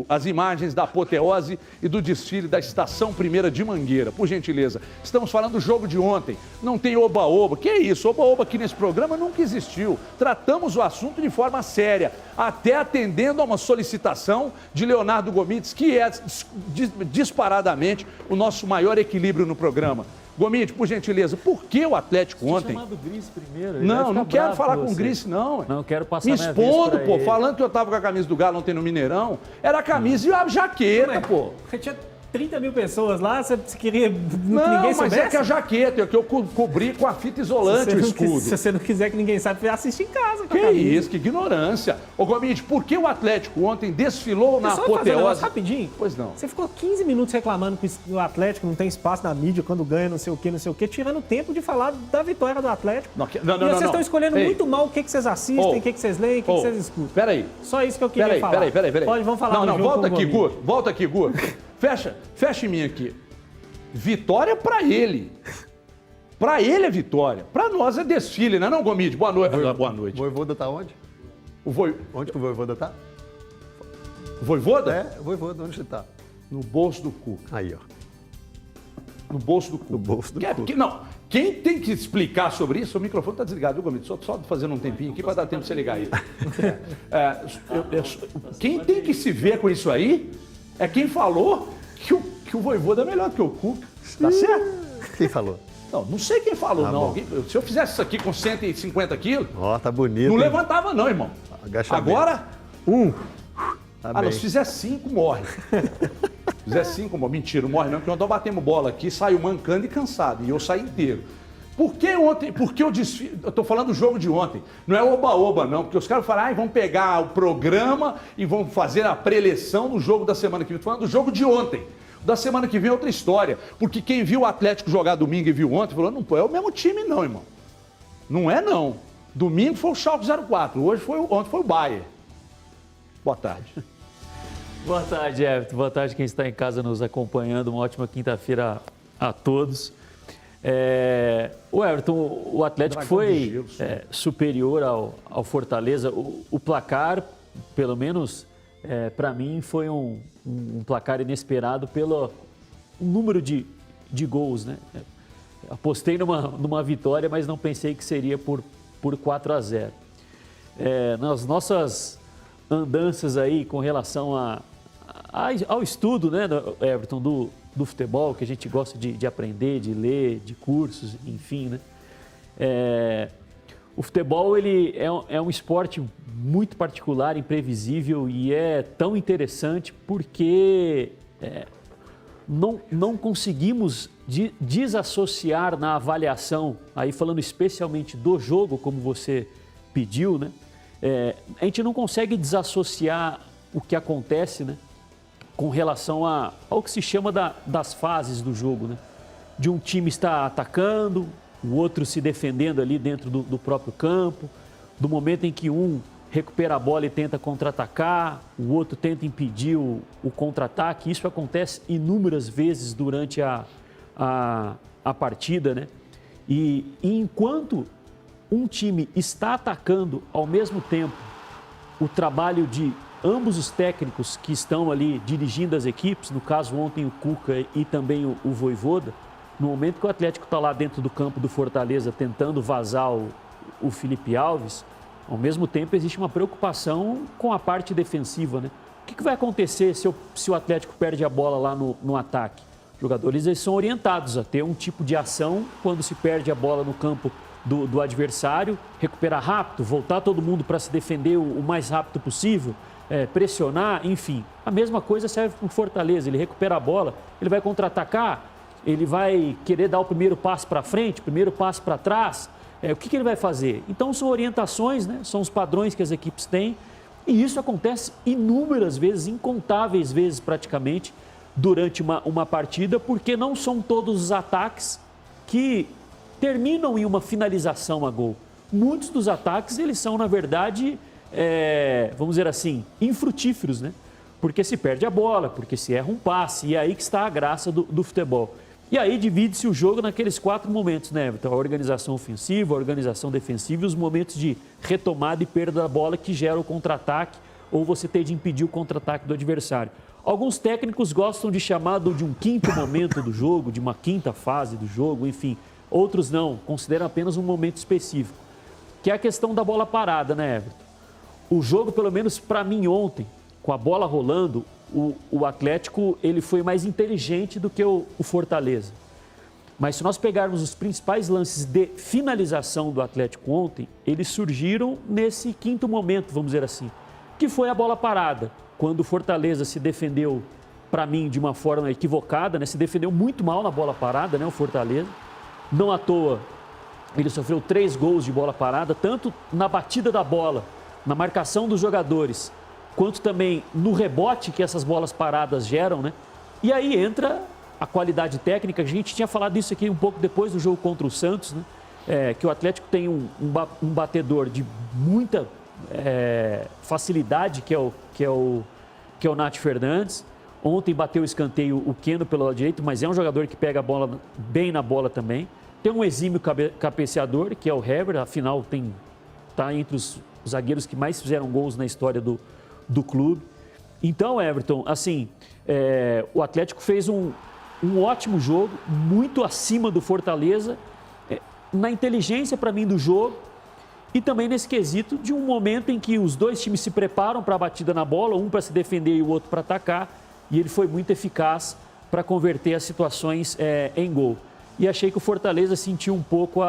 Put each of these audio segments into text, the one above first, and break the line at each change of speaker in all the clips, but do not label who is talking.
As imagens da apoteose e do desfile da Estação Primeira de Mangueira, por gentileza. Estamos falando do jogo de ontem. Não tem oba-oba. Que é isso? Oba-oba aqui nesse programa nunca existiu. Tratamos o assunto de forma séria, até atendendo a uma solicitação de Leonardo Gomides, que é disparadamente o nosso maior equilíbrio no programa. Gomides, por gentileza, por que o Atlético ontem...
chamado Gris primeiro.
Não quero falar com o Gris, não.
Não quero passar
me expondo, pô, falando que eu tava com a camisa do Galo ontem no Mineirão. Era a camisa e a jaqueta, pô.
Você tinha 30 mil pessoas lá, você queria que
não,
ninguém
mas
soubesse?
É que a jaqueta, é que eu cobri com a fita isolante o escudo.
Se você não quiser que ninguém saiba, assiste em casa.
Que isso, que ignorância. Ô, Gomides, por que o Atlético ontem desfilou na apoteose?
Rapidinho.
Pois não.
Você ficou 15 minutos reclamando que o Atlético não tem espaço na mídia quando ganha não sei o quê, tirando tempo de falar da vitória do Atlético.
Não.
Vocês estão escolhendo muito mal o que vocês assistem, o que vocês leem, o que vocês escutam.
Peraí.
Só isso que eu queria falar.
Peraí.
Vamos falar
Não, volta aqui, Gu. Volta aqui, Gu. Fecha em mim aqui. Vitória pra ele. Pra ele é vitória. Pra nós é desfile, não é não, Gomides? Boa noite. Boa noite.
O Voivoda tá onde? Onde que o Voivoda tá?
Voivoda?
É, o Voivoda, onde você tá?
No bolso do cu.
Aí, ó.
No bolso do cu.
No bolso do cu.
Não, quem tem que explicar sobre isso, o microfone tá desligado, viu, Gomides? Só fazendo um tempinho aqui para dar tempo de você ligar aí. Quem tem que se ver com isso aí é quem falou que o Voivoda é melhor do que o Cuca. Tá certo?
Quem falou?
Não sei quem falou, não.
Alguém,
se eu fizesse isso aqui com 150 quilos...
Ó, tá bonito.
Não levantava não, irmão.
Agachamento.
Agora...
Tá
não, se fizer 5, morre. Se fizer 5, morre. Mentira, não morre não, porque nós batemos bola aqui, saiu mancando e cansado. E eu saí inteiro. Por que ontem? Porque eu desfile. Eu tô falando do jogo de ontem. Não é oba-oba, não. Porque os caras falam, vão pegar o programa e vão fazer a preleção do jogo da semana que vem. Tô falando do jogo de ontem. Da semana que vem é outra história. Porque quem viu o Atlético jogar domingo e viu ontem, falou, não é o mesmo time não, irmão. Não é não. Domingo foi o Schalke 04, ontem foi o Bayern. Boa tarde.
Boa tarde, Everton. Boa tarde quem está em casa nos acompanhando. Uma ótima quinta-feira a todos. O Everton, o Atlético foi superior ao Fortaleza. O placar, pelo menos para mim, foi um placar inesperado pelo número de gols, né? Apostei numa vitória, mas não pensei que seria por 4-0. Nas nossas andanças aí com relação ao estudo, né, Everton, do futebol, que a gente gosta de aprender, de ler, de cursos, enfim, né? O futebol ele é um esporte muito particular, imprevisível e é tão interessante porque não conseguimos desassociar na avaliação, aí falando especialmente do jogo, como você pediu, né? A gente não consegue desassociar o que acontece, né, com relação ao que se chama das fases do jogo, né? De um time estar atacando, o outro se defendendo ali dentro do próprio campo, do momento em que um recupera a bola e tenta contra-atacar, o outro tenta impedir o contra-ataque. Isso acontece inúmeras vezes durante a partida, né? E enquanto um time está atacando ao mesmo tempo, o trabalho de ambos os técnicos que estão ali dirigindo as equipes, no caso ontem o Cuca e também o Voivoda, no momento que o Atlético está lá dentro do campo do Fortaleza tentando vazar o Felipe Alves, ao mesmo tempo existe uma preocupação com a parte defensiva, né? O que vai acontecer se o Atlético perde a bola lá no ataque? Os jogadores eles são orientados a ter um tipo de ação quando se perde a bola no campo do adversário, recuperar rápido, voltar todo mundo para se defender o mais rápido possível, pressionar, enfim. A mesma coisa serve para o Fortaleza, ele recupera a bola, ele vai contra-atacar, ele vai querer dar o primeiro passo para frente, o primeiro passo para trás, o que ele vai fazer? Então são orientações, né? São os padrões que as equipes têm e isso acontece inúmeras vezes, incontáveis vezes praticamente, durante uma partida, porque não são todos os ataques que terminam em uma finalização a gol. Muitos dos ataques, eles são, na verdade, vamos dizer assim, infrutíferos, né? Porque se perde a bola, porque se erra um passe, e é aí que está a graça do futebol. E aí divide-se o jogo naqueles 4 momentos, né? Então, a organização ofensiva, a organização defensiva e os momentos de retomada e perda da bola que gera o contra-ataque ou você ter de impedir o contra-ataque do adversário. Alguns técnicos gostam de chamar de um quinto momento do jogo, de uma quinta fase do jogo, enfim. Outros não, consideram apenas um momento específico, que é a questão da bola parada, né, Everton? O jogo, pelo menos para mim ontem, com a bola rolando, o Atlético ele foi mais inteligente do que o Fortaleza. Mas se nós pegarmos os principais lances de finalização do Atlético ontem, eles surgiram nesse quinto momento, vamos dizer assim, que foi a bola parada. Quando o Fortaleza se defendeu, para mim, de uma forma equivocada, né? Se defendeu muito mal na bola parada, né? O Fortaleza. Não à toa, ele sofreu 3 gols de bola parada, tanto na batida da bola, na marcação dos jogadores, quanto também no rebote que essas bolas paradas geram, né? E aí entra a qualidade técnica. A gente tinha falado isso aqui um pouco depois do jogo contra o Santos, né? Que o Atlético tem um batedor de muita facilidade, que é o Nath Fernandes. Ontem bateu o escanteio o Keno pelo lado direito, mas é um jogador que pega a bola bem na bola também. Tem um exímio cabeceador, que é o Hever, afinal está entre os zagueiros que mais fizeram gols na história do clube. Então, Everton, assim, o Atlético fez um ótimo jogo, muito acima do Fortaleza, na inteligência, para mim, do jogo, e também nesse quesito de um momento em que os dois times se preparam para a batida na bola, um para se defender e o outro para atacar, e ele foi muito eficaz para converter as situações em gol. E achei que o Fortaleza sentiu um pouco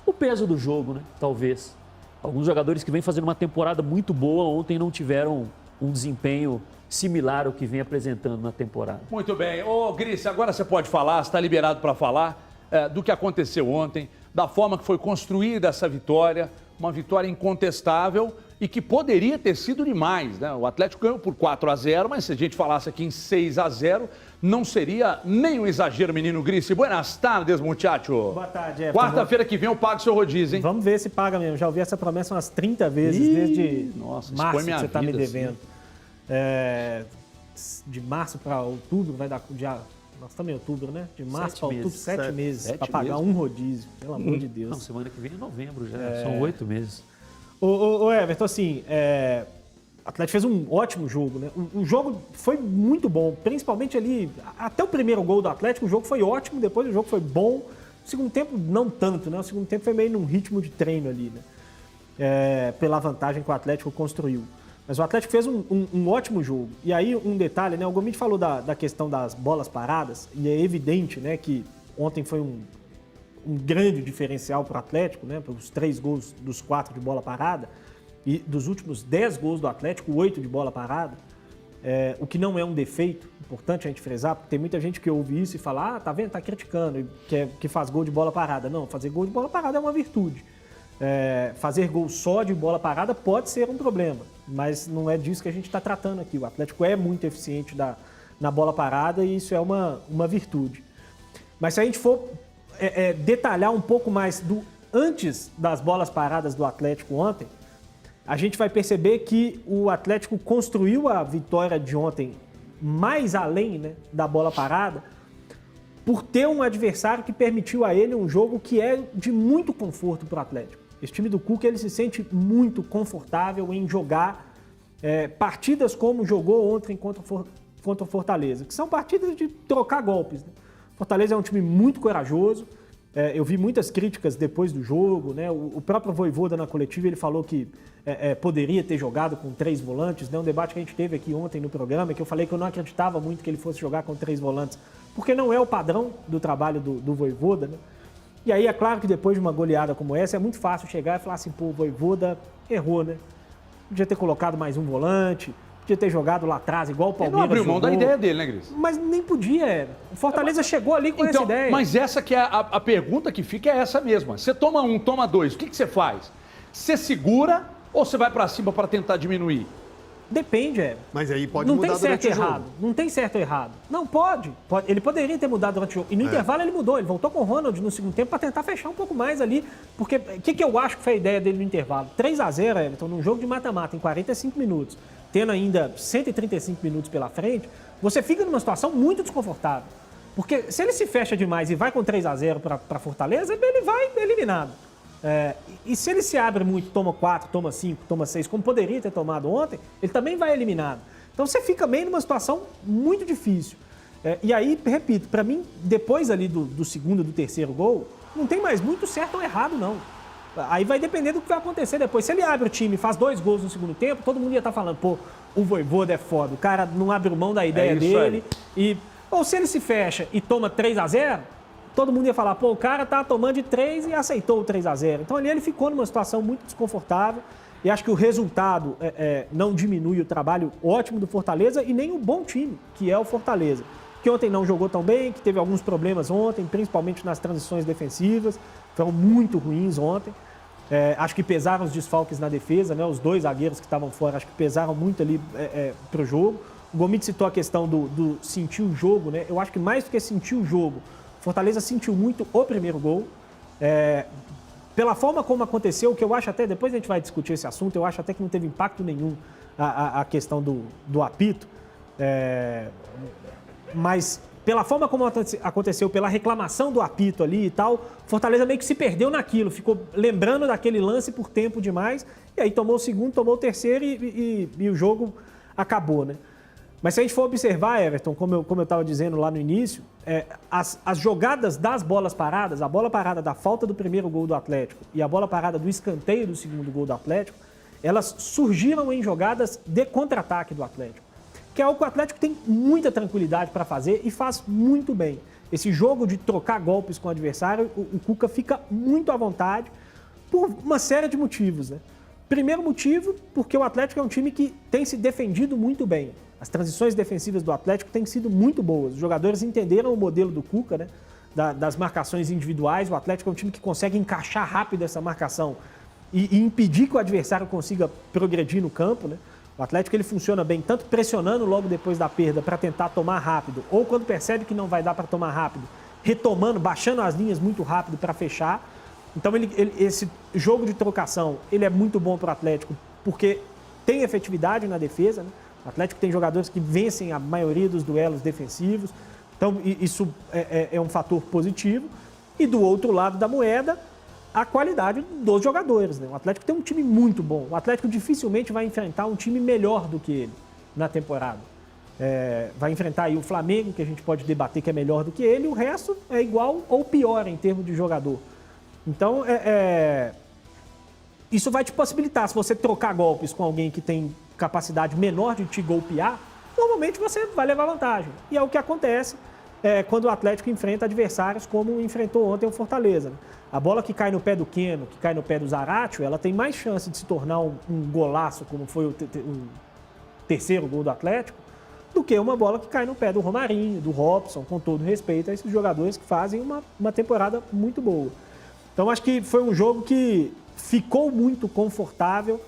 o peso do jogo, né? Talvez. Alguns jogadores que vêm fazendo uma temporada muito boa ontem não tiveram um desempenho similar ao que vem apresentando na temporada.
Muito bem. Ô, Gris, agora você pode falar, você está liberado para falar do que aconteceu ontem, da forma que foi construída essa vitória, uma vitória incontestável e que poderia ter sido demais, né? O Atlético ganhou por 4-0, mas se a gente falasse aqui em 6-0, não seria nem um exagero, menino Gris. Buenas tardes, muchacho.
Boa tarde, Everton.
Quarta-feira que vem eu pago seu rodízio, hein?
Vamos ver se paga mesmo. Já ouvi essa promessa umas 30 vezes desde março que você está me devendo. De março para outubro, vai dar... Nós estamos em outubro, né? De março para outubro, 7 meses para pagar um rodízio, pelo amor de Deus.
Não, semana que vem é novembro já, são 8 meses.
Ô Everton, assim, o Atlético fez um ótimo jogo, né? O jogo foi muito bom, principalmente ali, até o primeiro gol do Atlético, o jogo foi ótimo, depois o jogo foi bom. O segundo tempo, não tanto, né? O segundo tempo foi meio num ritmo de treino ali, né? Pela vantagem que o Atlético construiu. Mas o Atlético fez um ótimo jogo. E aí, um detalhe, né? O Gomide falou da questão das bolas paradas, e é evidente, né, que ontem foi um grande diferencial para o Atlético, né? Os 3 gols dos 4 de bola parada, e dos últimos 10 gols do Atlético, 8 de bola parada, o que não é um defeito, importante a gente frisar, porque tem muita gente que ouve isso e fala, tá vendo, tá criticando, que faz gol de bola parada. Não, fazer gol de bola parada é uma virtude. Fazer gol só de bola parada pode ser um problema, mas não é disso que a gente está tratando aqui. O Atlético é muito eficiente na bola parada e isso é uma virtude. Mas se a gente for detalhar um pouco mais do antes das bolas paradas do Atlético ontem, a gente vai perceber que o Atlético construiu a vitória de ontem mais além, né, da bola parada, por ter um adversário que permitiu a ele um jogo que é de muito conforto para o Atlético. Esse time do Cuca, ele se sente muito confortável em jogar partidas como jogou ontem contra o Fortaleza, que são partidas de trocar golpes, né? Fortaleza é um time muito corajoso. Eu vi muitas críticas depois do jogo, né? O próprio Vojvoda na coletiva, ele falou que poderia ter jogado com 3 volantes, né? Um debate que a gente teve aqui ontem no programa, que eu falei que eu não acreditava muito que ele fosse jogar com 3 volantes, porque não é o padrão do trabalho do Vojvoda, né? E aí é claro que depois de uma goleada como essa, é muito fácil chegar e falar assim, pô, o Vojvoda errou, né? Podia ter colocado mais um volante, podia ter jogado lá atrás, igual o Palmeiras
jogou. Ele não abriu mão da ideia dele, né, Gris?
Mas nem podia. O Fortaleza chegou ali com essa ideia.
Mas essa que é a pergunta que fica é essa mesma. Você toma 1, toma 2, o que você faz? Você segura ou você vai pra cima para tentar diminuir?
Depende,
Mas aí pode mudar durante o jogo.
Não tem certo ou errado. Não, pode. Ele poderia ter mudado durante o jogo. E no intervalo ele mudou. Ele voltou com o Ronald no segundo tempo para tentar fechar um pouco mais ali. Porque o que eu acho que foi a ideia dele no intervalo? 3-0, Everton, num jogo de mata-mata em 45 minutos, tendo ainda 135 minutos pela frente, você fica numa situação muito desconfortável. Porque se ele se fecha demais e vai com 3-0 para Fortaleza, ele vai eliminado. E se ele se abre muito, toma 4, toma 5, toma 6, como poderia ter tomado ontem, ele também vai eliminado. Então você fica meio numa situação muito difícil. E aí, repito, para mim, depois ali do segundo, do terceiro gol, não tem mais muito certo ou errado, não. Aí vai depender do que vai acontecer depois. Se ele abre o time e faz 2 gols no segundo tempo, todo mundo ia estar falando, pô, o Vojvoda é foda, o cara não abre mão da ideia dele. Ou se ele se fecha e toma 3-0, todo mundo ia falar, pô, o cara tá tomando de 3 e aceitou o 3-0. Então ali ele ficou numa situação muito desconfortável e acho que o resultado não diminui o trabalho ótimo do Fortaleza e nem o bom time, que é o Fortaleza. Que ontem não jogou tão bem, que teve alguns problemas ontem, principalmente nas transições defensivas, foram muito ruins ontem. Acho que pesaram os desfalques na defesa, né? Os 2 zagueiros que estavam fora, acho que pesaram muito ali para o jogo. O Gomide citou a questão do sentir o jogo, né? Eu acho que mais do que sentir o jogo, Fortaleza sentiu muito o primeiro gol. Pela forma como aconteceu, que eu acho até, depois a gente vai discutir esse assunto, eu acho até que não teve impacto nenhum a questão do apito. Mas pela forma como aconteceu, pela reclamação do apito ali e tal, Fortaleza meio que se perdeu naquilo, ficou lembrando daquele lance por tempo demais, e aí tomou o segundo, tomou o terceiro e o jogo acabou, né? Mas se a gente for observar, Everton, como eu estava dizendo lá no início, as jogadas das bolas paradas, a bola parada da falta do primeiro gol do Atlético e a bola parada do escanteio do segundo gol do Atlético, elas surgiram em jogadas de contra-ataque do Atlético, que é algo que o Atlético tem muita tranquilidade para fazer e faz muito bem. Esse jogo de trocar golpes com o adversário, o Cuca fica muito à vontade por uma série de motivos, né? Primeiro motivo, porque o Atlético é um time que tem se defendido muito bem. As transições defensivas do Atlético têm sido muito boas. Os jogadores entenderam o modelo do Cuca, né? Das marcações individuais. O Atlético é um time que consegue encaixar rápido essa marcação e impedir que o adversário consiga progredir no campo, né? O Atlético ele funciona bem, tanto pressionando logo depois da perda para tentar tomar rápido, ou quando percebe que não vai dar para tomar rápido, retomando, baixando as linhas muito rápido para fechar. Então esse jogo de trocação ele é muito bom para o Atlético, porque tem efetividade na defesa, né? O Atlético tem jogadores que vencem a maioria dos duelos defensivos, então isso é um fator positivo. E do outro lado da moeda, a qualidade dos jogadores, né? O Atlético tem um time muito bom. O Atlético dificilmente vai enfrentar um time melhor do que ele na temporada. Vai enfrentar aí o Flamengo, que a gente pode debater que é melhor do que ele, e o resto é igual ou pior em termos de jogador. Então, isso vai te possibilitar, se você trocar golpes com alguém que tem capacidade menor de te golpear, normalmente você vai levar vantagem. E é o que acontece quando o Atlético enfrenta adversários como enfrentou ontem o Fortaleza, né? A bola que cai no pé do Keno, que cai no pé do Zaratio, ela tem mais chance de se tornar um golaço, como foi o terceiro gol do Atlético, do que uma bola que cai no pé do Romarinho, do Robson, com todo respeito a esses jogadores que fazem uma temporada muito boa. Então, acho que foi um jogo que ficou muito confortável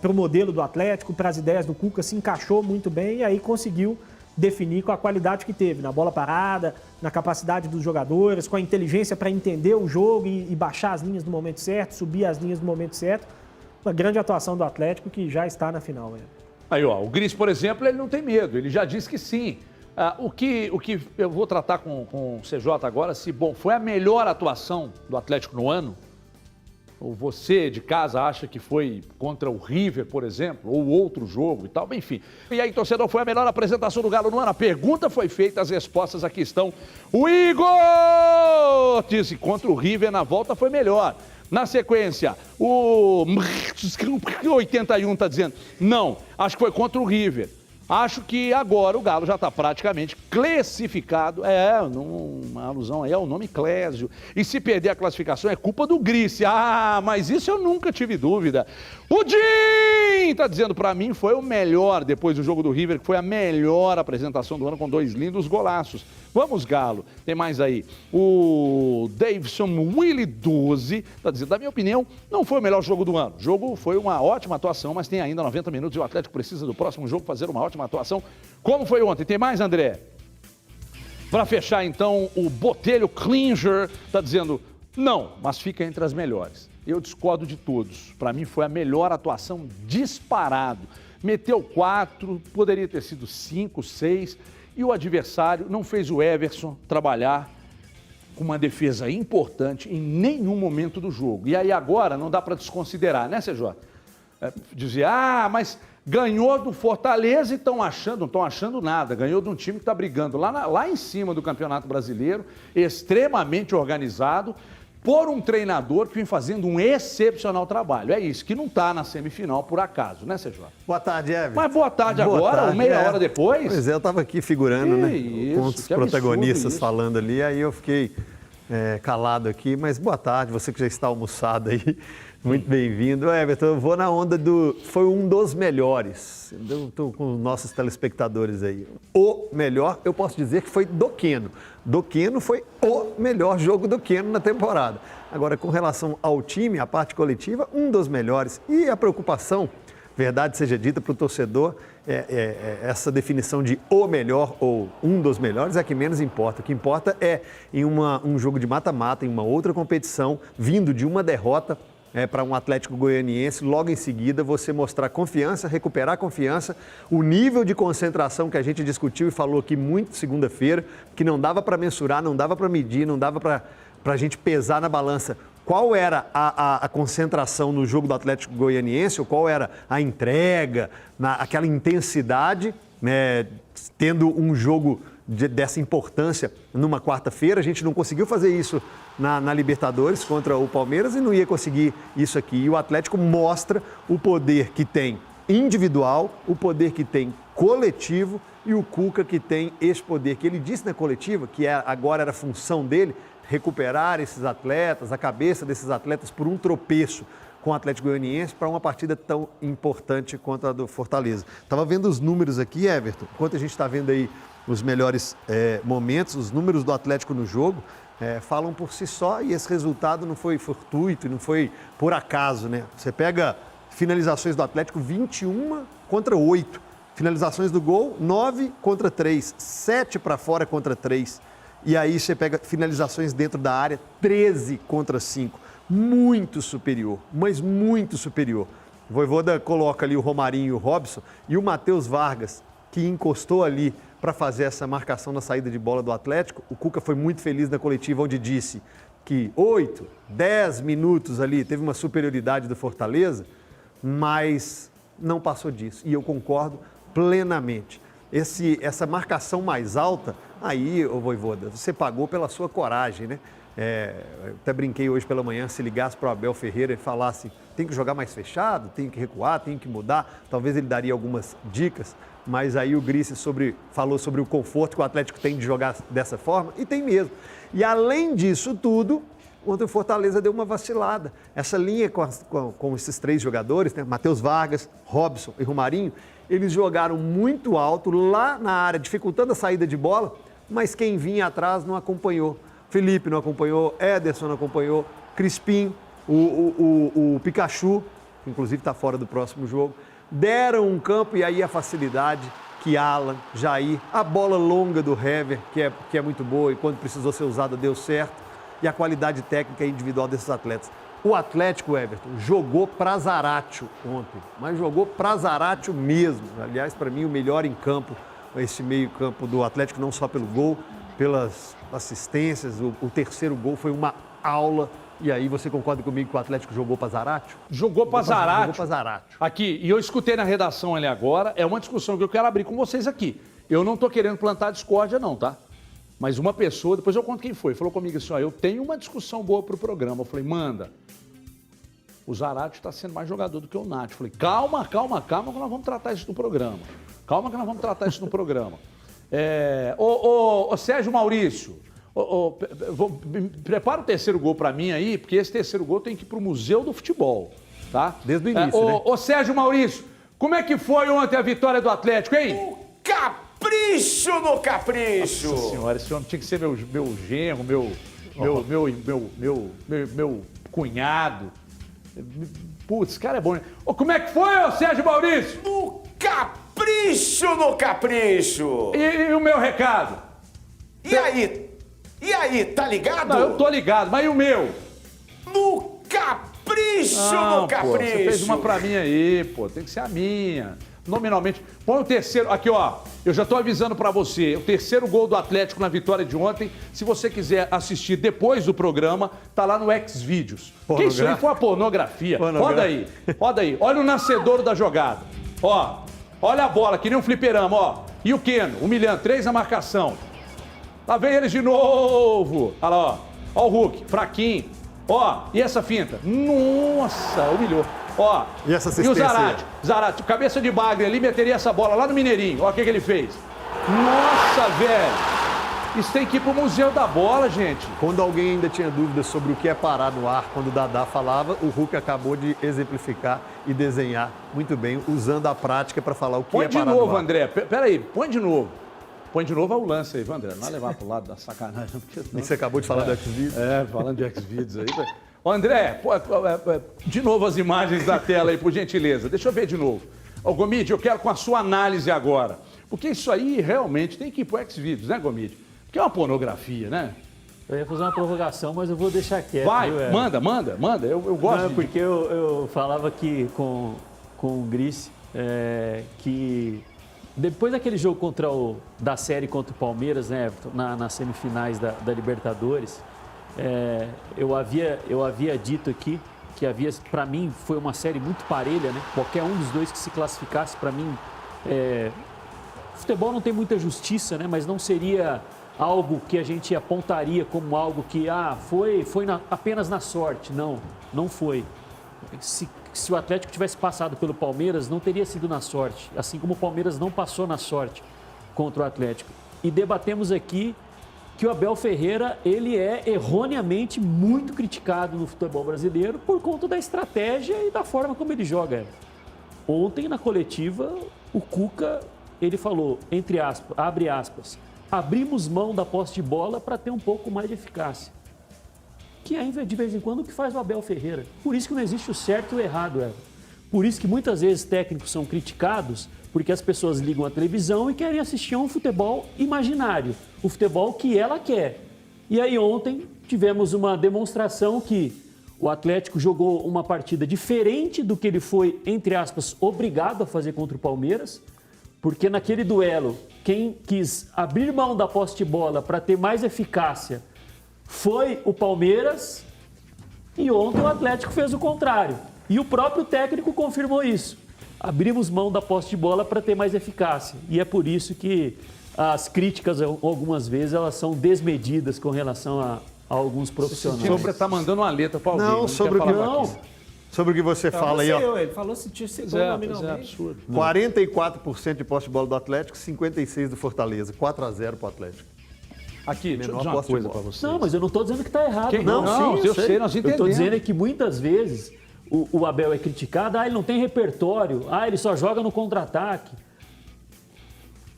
para o modelo do Atlético, para as ideias do Cuca, se encaixou muito bem e aí conseguiu definir com a qualidade que teve, na bola parada, na capacidade dos jogadores, com a inteligência para entender o jogo e baixar as linhas no momento certo, subir as linhas no momento certo. Uma grande atuação do Atlético que já está na final.
Aí, ó, o Gris, por exemplo, ele não tem medo, ele já disse que sim. O que eu vou tratar com o CJ agora, se, bom, foi a melhor atuação do Atlético no ano? Ou você de casa acha que foi contra o River, por exemplo, ou outro jogo e tal, enfim. E aí, torcedor, foi a melhor apresentação do Galo no ano? A pergunta foi feita, as respostas aqui estão. O Igor disse, contra o River na volta foi melhor. Na sequência, o 81 está dizendo, não, acho que foi contra o River. Acho que agora o Galo já está praticamente classificado. Uma alusão aí ao nome Clésio. E se perder a classificação é culpa do Grice. Mas isso eu nunca tive dúvida. O Jim está dizendo, para mim foi o melhor, depois do jogo do River, que foi a melhor apresentação do ano com 2 lindos golaços. Vamos, Galo. Tem mais aí. O Davidson Willy 12 está dizendo, na minha opinião, não foi o melhor jogo do ano. O jogo foi uma ótima atuação, mas tem ainda 90 minutos e o Atlético precisa do próximo jogo fazer uma ótima atuação. Como foi ontem? Tem mais, André? Para fechar, então, o Botelho Klinger está dizendo, não, mas fica entre as melhores. Eu discordo de todos. Para mim foi a melhor atuação disparado. Meteu 4, poderia ter sido 5, 6... E o adversário não fez o Everson trabalhar com uma defesa importante em nenhum momento do jogo. E aí agora não dá para desconsiderar, né, CJ? Dizer, mas ganhou do Fortaleza e não estão achando nada. Ganhou de um time que está brigando lá em cima do Campeonato Brasileiro, extremamente organizado, por um treinador que vem fazendo um excepcional trabalho. É isso, que não está na semifinal por acaso, né, CJ?
Boa tarde, Everton.
Mas boa tarde agora, meia hora depois?
Pois é, eu estava aqui figurando, né?
Isso,
com os protagonistas falando ali, aí eu fiquei calado aqui, mas boa tarde, você que já está almoçado aí, muito bem-vindo. Everton, eu vou na onda foi um dos melhores, eu estou com os nossos telespectadores aí. O melhor, eu posso dizer que foi do Queno. Do Queno foi o melhor jogo do Queno na temporada. Agora, com relação ao time, a parte coletiva, um dos melhores. E a preocupação, verdade seja dita para o torcedor, essa definição de o melhor ou um dos melhores é que menos importa. O que importa é em um jogo de mata-mata, em uma outra competição, vindo de uma derrota para um Atlético Goianiense, logo em seguida você mostrar confiança, recuperar confiança, o nível de concentração que a gente discutiu e falou aqui muito segunda-feira, que não dava para mensurar, não dava para medir, não dava para a gente pesar na balança qual era a concentração no jogo do Atlético Goianiense, ou qual era a entrega, aquela intensidade, né, tendo um jogo dessa importância numa quarta-feira. A gente não conseguiu fazer isso na Libertadores contra o Palmeiras e não ia conseguir isso aqui. E o Atlético mostra o poder que tem individual, o poder que tem coletivo e o Cuca que tem esse poder que ele disse na coletiva, que agora era função dele, recuperar esses atletas, a cabeça desses atletas por um tropeço com o Atlético Goianiense para uma partida tão importante quanto a do Fortaleza. Estava vendo os números aqui, Everton, enquanto a gente está vendo aí os melhores momentos, os números do Atlético no jogo falam por si só e esse resultado não foi fortuito, não foi por acaso, né? Você pega finalizações do Atlético, 21 contra 8. Finalizações do gol, 9 contra 3. 7 para fora contra 3. E aí você pega finalizações dentro da área, 13 contra 5. Muito superior, mas muito superior. O Vojvoda coloca ali o Romarinho e o Robson e o Matheus Vargas, que encostou ali para fazer essa marcação na saída de bola do Atlético. O Cuca foi muito feliz na coletiva, onde disse que 8, 10 minutos ali teve uma superioridade do Fortaleza, mas não passou disso. E eu concordo plenamente. Essa marcação mais alta, aí, ô Vojvoda, você pagou pela sua coragem, né? Eu até brinquei hoje pela manhã, se ligasse para o Abel Ferreira e falasse, tem que jogar mais fechado, tem que recuar, tem que mudar, talvez ele daria algumas dicas, mas aí o Grice falou sobre o conforto que o Atlético tem de jogar dessa forma, e tem mesmo. E além disso tudo, ontem o Fortaleza deu uma vacilada. Essa linha com esses 3 jogadores, né, Matheus Vargas, Robson e Romarinho, eles jogaram muito alto lá na área, dificultando a saída de bola, mas quem vinha atrás não acompanhou. Felipe não acompanhou, Ederson não acompanhou, Crispim, o Pikachu, que inclusive está fora do próximo jogo, deram um campo e aí a facilidade que Alan, Jair, a bola longa do Hever, que é muito boa e quando precisou ser usada deu certo, e a qualidade técnica e individual desses atletas. O Atlético, Everton, jogou pra Zaratio ontem, mas jogou pra Zaratio mesmo. Aliás, para mim, o melhor em campo, esse meio-campo do Atlético, não só pelo gol, pelas assistências. O terceiro gol foi uma aula. E aí, você concorda comigo que o Atlético jogou pra Zaratio?
Jogou pra Zaratio.
Jogou pra Zaratio.
Aqui, e eu escutei na redação ali agora, é uma discussão que eu quero abrir com vocês aqui. Eu não tô querendo plantar discórdia não, tá? Mas uma pessoa, depois eu conto quem foi, falou comigo assim, ó, eu tenho uma discussão boa pro programa. Eu falei, manda. O Zaratio está sendo mais jogador do que o Nath. Eu falei, calma, que nós vamos tratar isso no programa. Ô Sérgio Maurício, prepara o terceiro gol para mim aí, porque esse terceiro gol tem que ir pro Museu do Futebol, tá?
Desde o início, né?
Ô Sérgio Maurício, como é que foi ontem a vitória do Atlético, hein?
O capricho no capricho!
Nossa senhora, esse homem tinha que ser meu genro, meu cunhado. Putz, cara é bom, né? Como é que foi, ô Sérgio Maurício?
No capricho no capricho!
E o meu recado?
E aí, tá ligado?
Não, eu tô ligado, mas e o meu?
No capricho no capricho!
Pô, você fez uma pra mim aí, pô, tem que ser a minha. Nominalmente. Põe o terceiro. Aqui, ó. Eu já tô avisando pra você. O terceiro gol do Atlético na vitória de ontem. Se você quiser assistir depois do programa, tá lá no Xvideos. Que isso aí foi uma pornografia. Roda aí. Roda aí. Olha o nascedouro da jogada. Ó. Olha a bola, que nem um fliperama, ó. E o Keno, humilhando. 3 na marcação. Lá vem eles de novo. Olha lá, ó. Ó o Hulk, fraquinho. Ó, e essa finta? Nossa, humilhou. Ó,
e essa
e o
assistência?
Zarate, cabeça de bagre ali, meteria essa bola lá no Mineirinho. Ó o que ele fez. Nossa, velho. Isso tem que ir pro Museu da Bola, gente.
Quando alguém ainda tinha dúvidas sobre o que é parar no ar, quando o Dadá falava, o Hulk acabou de exemplificar e desenhar muito bem, usando a prática para falar o que
Põe
é
de
parar
novo,
no ar.
André. Peraí, põe de novo. Põe de novo o lance aí, André. Não vai levar pro lado da sacanagem. Porque
E
senão...
você acabou de falar do Xvideos?
Falando de Xvideos aí. Ô, André, de novo as imagens da tela aí, por gentileza. Deixa eu ver de novo. Ô, Gomide, eu quero com a sua análise agora. Porque isso aí realmente tem que ir pro Xvideos, né, Gomide? Porque é uma pornografia, né?
Eu ia fazer uma provocação, mas eu vou deixar quieto.
Vai,
viu,
manda. Eu gosto
Não,
de...
porque eu falava aqui com o Gris que depois daquele jogo da série contra o Palmeiras, né, nas semifinais da Libertadores, eu havia dito aqui que para mim, foi uma série muito parelha, né? Qualquer um dos dois que se classificasse, para mim, futebol não tem muita justiça, né? Mas não seria algo que a gente apontaria como algo que foi apenas na sorte. Não foi. Se o Atlético tivesse passado pelo Palmeiras, não teria sido na sorte, assim como o Palmeiras não passou na sorte contra o Atlético. E debatemos aqui que o Abel Ferreira, ele é erroneamente muito criticado no futebol brasileiro por conta da estratégia e da forma como ele joga. Ontem, na coletiva, o Cuca, ele falou, entre aspas, abre aspas, abrimos mão da posse de bola para ter um pouco mais de eficácia. Que é, de vez em quando, o que faz o Abel Ferreira. Por isso que não existe o certo e o errado, Eva. Por isso que muitas vezes técnicos são criticados, porque as pessoas ligam a televisão e querem assistir a um futebol imaginário, o futebol que ela quer. E aí ontem tivemos uma demonstração que o Atlético jogou uma partida diferente do que ele foi, entre aspas, obrigado a fazer contra o Palmeiras, porque naquele duelo, quem quis abrir mão da posse de bola para ter mais eficácia foi o Palmeiras, e ontem o Atlético fez o contrário. E o próprio técnico confirmou isso. Abrimos mão da posse de bola para ter mais eficácia. E é por isso que as críticas, algumas vezes, elas são desmedidas com relação a alguns profissionais.
Sobre tá mandando uma letra para alguém.
Não, sobre o que você fala aí, ó.
Ele falou se tinha sido nominalmente.
É absurdo.
44% de posse de bola do Atlético, 56% do Fortaleza. 4-0 pro Atlético.
Aqui, deixa eu
Menor
dizer uma
posse de
coisa
bola.
para você.
Não, mas eu não estou dizendo que está errado.
Não, eu sei, nós
Eu
entendemos.
estou dizendo que muitas vezes o Abel é criticado, ele não tem repertório, ele só joga no contra-ataque.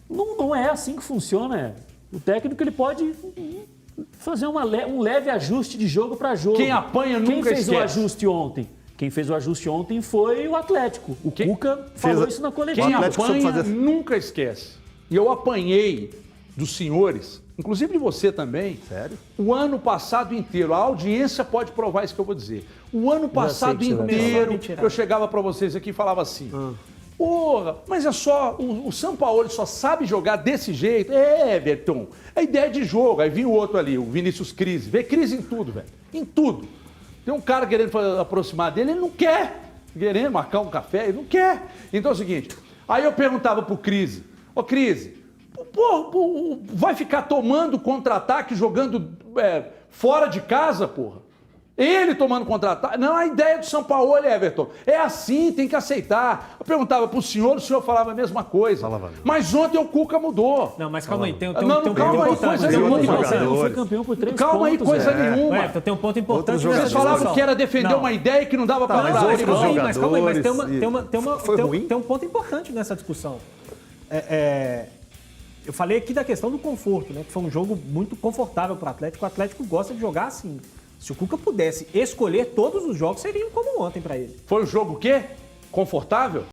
Não é assim que funciona. O técnico ele pode fazer um leve ajuste de jogo para jogo.
Quem apanha nunca
Quem fez
esquece.
o ajuste ontem? Quem fez o ajuste ontem foi o Atlético. O Cuca falou isso na coletiva.
Quem
Atlético soube
apanha
fazer-
nunca esquece. E eu apanhei dos senhores, inclusive de você também.
Sério?
O ano passado inteiro, a audiência pode provar isso que eu vou dizer. O ano passado
sei que você vai
inteiro,
falar.
eu chegava para vocês aqui e falava assim: porra, mas é só, o Sampaoli só sabe jogar desse jeito. Everton, é ideia de jogo. Aí vinha o outro ali, o Vinícius Crise. Vê crise em tudo, velho. Em tudo. Tem um cara querendo aproximar dele, ele não quer. Querendo marcar um café, ele não quer. Então é o seguinte, aí eu perguntava pro Crise: ô Crise, vai ficar tomando contra-ataque, jogando fora de casa, porra? Ele tomando contra-ataque. Não, a ideia do Sampaoli, Everton, é assim, tem que aceitar. Eu perguntava pro senhor, o senhor falava a mesma coisa.
Falava.
Mas ontem o Cuca mudou.
Não, mas calma aí, tem
Não,
um
calma aí,
ponto
coisa
importante.
nenhuma.
Tem um ponto
Você não foi
jogadores.
campeão por 3
Calma aí,
pontos.
coisa
velho.
nenhuma.
Então tem um ponto importante
Outros
nessa
Vocês
discussão.
falavam que era defender
Não.
uma ideia e que não dava para
Mas
falar.
calma aí, mas calma aí, mas tem
jogadores
um ponto importante nessa discussão. Eu falei aqui da questão do conforto, né? Que foi um jogo muito confortável para o Atlético. O Atlético gosta de jogar assim. Se o Cuca pudesse escolher, todos os jogos seriam como ontem para ele.
Foi um jogo o quê? Confortável?